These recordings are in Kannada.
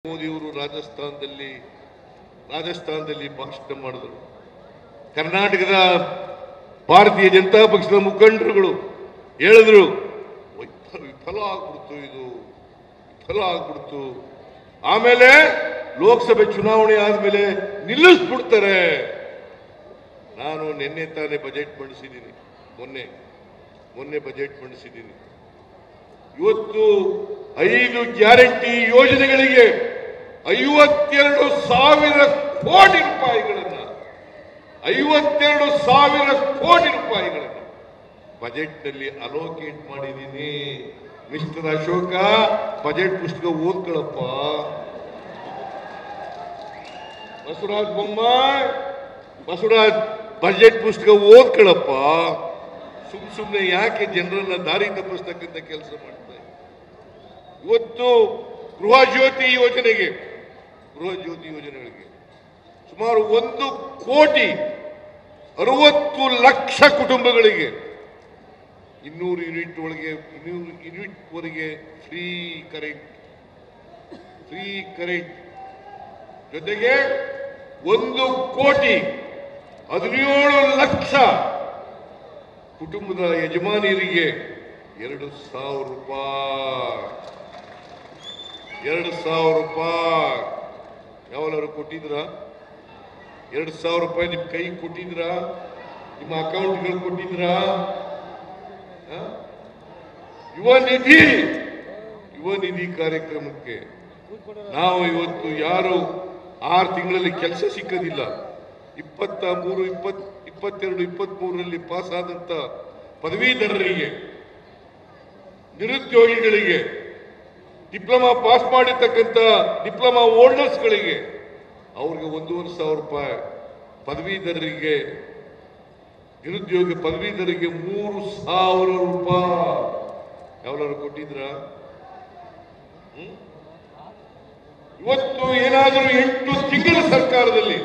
ಮೋದಿಯವರು ರಾಜಸ್ಥಾನದಲ್ಲಿ ಭಾಷಣ ಮಾಡಿದರು. ಕರ್ನಾಟಕದ ಭಾರತೀಯ ಜನತಾ ಪಕ್ಷದ ಮುಖಂಡರುಗಳು ಹೇಳಿದ್ರು, ವಿಫಲ ಆಗ್ಬಿಡ್ತು. ಆಮೇಲೆ ಲೋಕಸಭೆ ಚುನಾವಣೆ ಆದ್ಮೇಲೆ ನಿಲ್ಲಿಸ್ಬಿಡ್ತಾರೆ. ನಾನು ನಿನ್ನೆ ತಾನೇ ಬಜೆಟ್ ಮಂಡಿಸಿದ್ದೀನಿ, ಮೊನ್ನೆ ಬಜೆಟ್ ಮಂಡಿಸಿದ್ದೀನಿ. ಇವತ್ತು 5 ಗ್ಯಾರಂಟಿ ಯೋಜನೆಗಳಿಗೆ 52,000 ಕೋಟಿ ರೂಪಾಯಿಗಳನ್ನು ಬಜೆಟ್ನಲ್ಲಿ ಅಲೋಕೇಟ್ ಮಾಡಿದ್ದೀನಿ. ಮಿಸ್ಟರ್ ಅಶೋಕ, ಬಜೆಟ್ ಪುಸ್ತಕ ಓದ್ಕೊಳಪ್ಪ. ಬಸವರಾಜ್ ಬಜೆಟ್ ಪುಸ್ತಕ ಓದ್ಕೊಳಪ್ಪ. ಸುಮ್ಮನೆ ಯಾಕೆ ಜನರನ್ನ ದಾರಿ ತಪ್ಪಿಸ್ತಕ್ಕಂಥ ಕೆಲಸ ಮಾಡ್ತಾ ಇದ್ದಾರೆ. ಇವತ್ತು ಗೃಹ ಜ್ಯೋತಿ ಯೋಜನೆಗಳಿಗೆ ಸುಮಾರು 1,60,00,000 ಕುಟುಂಬಗಳಿಗೆ 200 ಯೂನಿಟ್ ವರೆಗೆ ಫ್ರೀ ಕರೆಂಟ್ ಜೊತೆಗೆ 1,17,00,000 ಕುಟುಂಬದ ಯಜಮಾನಿಯರಿಗೆ 2,000 ರೂಪಾಯಿ ಯಾವನಾರು ಕೊಟ್ಟಿದ್ರ? 2,000 ರೂಪಾಯಿ ನಿಮ್ ಕೈ ಕೊಟ್ಟಿದ್ರ? ನಿಮ್ಮ ಅಕೌಂಟ್ಗಳು ಕೊಟ್ಟಿದ್ರ? ಯುವ ನಿಧಿ ಕಾರ್ಯಕ್ರಮಕ್ಕೆ ನಾವು ಇವತ್ತು ಯಾರು 6 ತಿಂಗಳಲ್ಲಿ ಕೆಲಸ ಸಿಕ್ಕದಿಲ್ಲ, 23, 22, 23ರಲ್ಲಿ ಪಾಸ್ ಆದಂತ ಪದವೀಧರರಿಗೆ, ನಿರುದ್ಯೋಗಿಗಳಿಗೆ, ಡಿಪ್ಲೊಮಾ ಪಾಸ್ ಮಾಡಿರ್ತಕ್ಕಂಥ ಡಿಪ್ಲೊಮಾ ಹೋಲ್ಡರ್ಸ್ಗಳಿಗೆ ಅವ್ರಿಗೆ 1,500 ರೂಪಾಯಿ, ಪದವೀಧರರಿಗೆ, ನಿರುದ್ಯೋಗಿ ಪದವೀಧರಿಗೆ 3,000 ರೂಪಾಯಿ ಯಾವ್ದಾದ್ರು ಕೊಟ್ಟಿದ್ರ? ಇವತ್ತು ಏನಾದರೂ 8 ತಿಂಗಳ ಸರ್ಕಾರದಲ್ಲಿ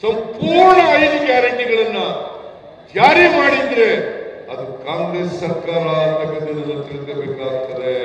ಸಂಪೂರ್ಣ 5 ಗ್ಯಾರಂಟಿಗಳನ್ನ ಜಾರಿ ಮಾಡಿದ್ರೆ ಅದು ಕಾಂಗ್ರೆಸ್ ಸರ್ಕಾರ ಅಂತಕ್ಕಂಥದ್ದನ್ನು ತಿಳ್ಕೋಬೇಕಾಗ್ತದೆ.